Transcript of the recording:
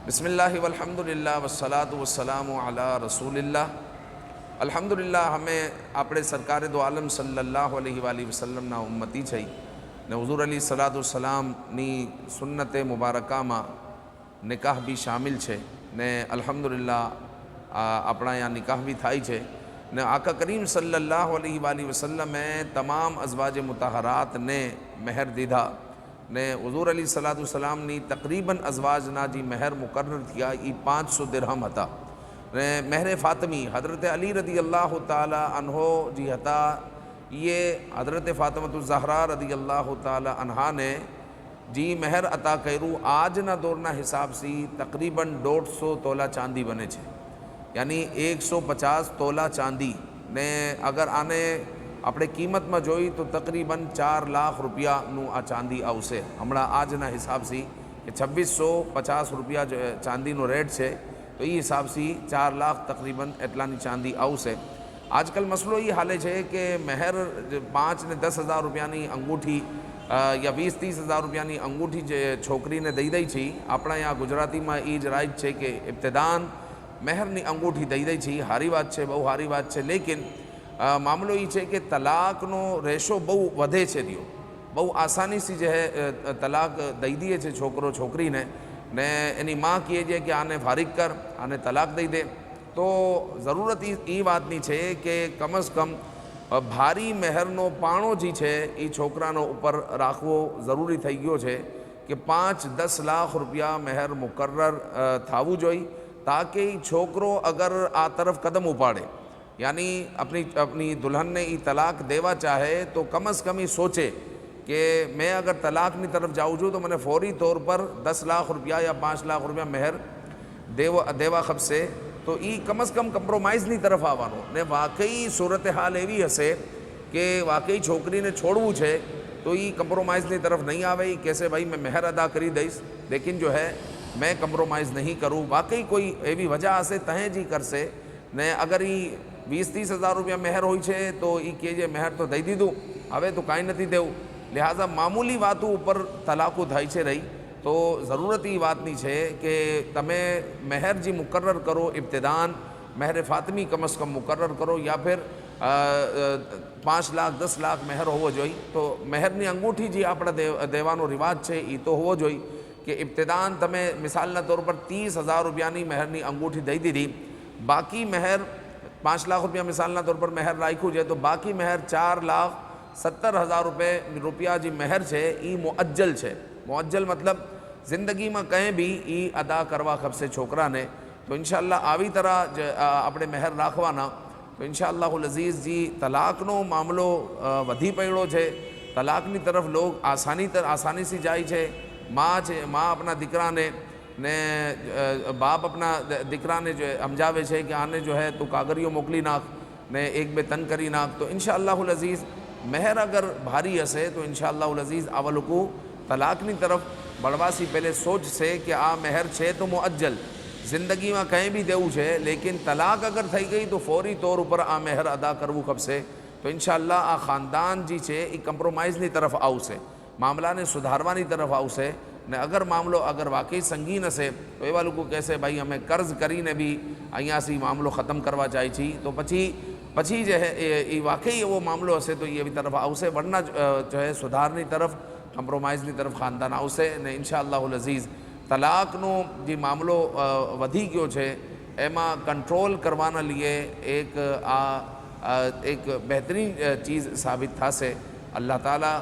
बिस्मिल्लाहि वल्हम्दुलिल्लाह वस्सलातु वस्सलामु अला रसूलिल्लाह। अल्हम्दुलिल्लाह हमें આપણે સરકારે દો આલમ સલ્લલ્લાહુ અલૈહિ વસલ્લમના ઉમ્મતી છે ને હુઝુર અલી સલાતુ સલામની સુન્નતે મુબારકામાં નિકાહ બી શામિલ છે ને અલ્હમ્દુલિલ્લાહ આપણા અહીંયા નિકાહ બી થાય છે ને આકા કરીમ સલ્લલ્લાહુ અલૈહિ વસલ્લમે તમામ અઝવાજ મુતાહરાતને મહેર દીધા ने हुज़ूर अली सलातु सलामनी तकरीबन अज़वाजना जी महर मुकर्रर थिया ई 500 दिरहम हता ने महर फ़ातिमी हज़रत अली रदी अल्लाह ताला अन्हो जी हता। ये हज़रत फ़ातिमतुज़ ज़हरा रदी अल्लाह ताला अन्हा ने जी महर अता करू आज ना दौरना हिसाब से तकरीबन 150 तोला चांदी बने छे, यानी 150 तोला चांदी ने अगर आने આપણે કિંમતમાં જોઈ તો તકરીબન 4 લાખ રૂપિયાનું આ ચાંદી આવશે હમણાં આજના હિસાબથી કે 2650 રૂપિયા ચાંદીનો રેટ છે તો એ હિસાબથી 4 લાખ તકરીબન એટલાની ચાંદી આવશે। આજકાલ મસલો એ હાલે છે કે મહેર 5 ને 10 હજાર રૂપિયાની અંગૂઠી या 20-30 હજાર રૂપિયાની અંગૂઠી જે છોકરીને દઈ દઈ છે આપણા અહીંયા ગુજરાતીમાં એ જ રાઈટ છે કે ઇબ્તિદાન મહેરની અંગૂઠી દઈ દઈ છે। સારી વાત છે, બહુ સારી વાત છે, લેकिन मामलो ये है कि तलाकनो रेशो बहु वधे छे रियो, बहु आसानी से जो है तलाक दई दिए छे छोकरो छोकरी ने एनी माँ कहे जे कि आने फारिग कर, आने तलाक दई दे। तो ज़रूरत ई वातनी है कि कम अज़ कम भारी मेहरनो पाणो जी है ये छोकरानो ऊपर राखवो ज़रूरी थई गयो है कि 5-10 लाख रुपया मेहर मुकर्रर थावू जोई ताकि छोकरो अगर आ तरफ कदम उपाड़े यानी अपनी दुल्हन ने ये तलाक देवा चाहे तो कम अज़ कम ही सोचे कि मैं अगर तलाक की तरफ जाऊँ छूँ तो मैंने फौरी तौर पर 10 लाख रुपया या 5 लाख रुपया मेहर देवा खपसे। तो ये कम अज़ कम कम्प्रोमाइज़ की तरफ आवानो ने वाकई सूरत हाल एवी हसे कि वाकई छोकरी ने छोड़वू है तो ये कम्प्रोमाइज़ की तरफ नहीं आवे। कैसे भाई मैं मेहर अदा करी दईश लेकिन जो है मैं कम्प्रोमाइज़ नहीं करूँ, वाकई कोई एवी वजह हसे तहें जी करसे ने अगर ये 20-30 हज़ार रुपया मेहर हो तो ये कहे मेहर तो दई दीधु हवे तो कांई नहीं देव, लिहाजा मामूली बातों ऊपर तलाकू थाय छे रही। तो ज़रूरत ये बातनी है कि तमे मेहर जी मुकर्रर करो, इब्तिदान महर फ़ातिमी कम अज़ कम मुकर्रर करो या फिर 5 लाख 10 लाख मेहर होवो जोई। तो मेहरनी अंगूठी जी आपणे देवानो रिवाज है ये तो होवो जोई कि इब्तिदान तमे मिसालना तौर पर 30 हज़ार रुपयानी मेहरनी अंगूठी दई दीधी, बाकी मेहर 5 लाख रुपया मिसालना तौर पर मेहर राख्यू है तो बाकी मेहर 4,70,000 रुपया जी मेहर है ये मुअज्जल है। मुअज्जल मतलब जिंदगी में कहीं भी ये अदा करवा खपसे छोकरा ने। तो इंशाअल्लाह आवी तरह अपने मेहर राखवाना तो इंशाअल्लाहुल अज़ीज़ जी तलाकनो मामलो वधी पड़ो है। तलाकनी तरफ लोग आसानी से जाए छे। माँ अपना दीकरा ने बाप अपना दीकरा ने जो समझावे है कि आने जो है तो कागरियो मोकली नाख ने 1-2 तन करी नाख। तो इंशाअल्लाहुल अज़ीज़ मेहर अगर भारी हसे तो इंशाअल्लाहुल अज़ीज़ आवलकू तलाकनी तरफ बढ़वासी पहले सोच से कि आ मेहर है तो मुअज्जल जिंदगी में कहीं भी देवू है, लेकिन तलाक अगर थी गई तो फौरी तौर पर आ मेहर अदा करवू खपसे। तो इंशाअल्लाह आ खानदान जी है ये कम्प्रोमाइज़नी तरफ आवशे, मामला ने सुधारवानी तरफ आवशे ने अगर मामलो अगर वाकई संगीन हसे तो एवा लोग कहसे भाई हमें कर्ज करीने भी अहींया से मामलो ख़त्म करवा चाहे छी तो पछी जो है ये वाकई एवो मामलो हसे तो ये तरफ आवशे, वरना जो है सुधारनी तरफ कम्प्रोमाइज़नी तरफ खानदान आवशे ने इंशाअल्लाहुल अज़ीज़ तलाकनो जी मामलो वधी गयो है एमा कंट्रोल करवाना लिए एक बेहतरीन चीज़ साबित थासे। अल्लाह ताला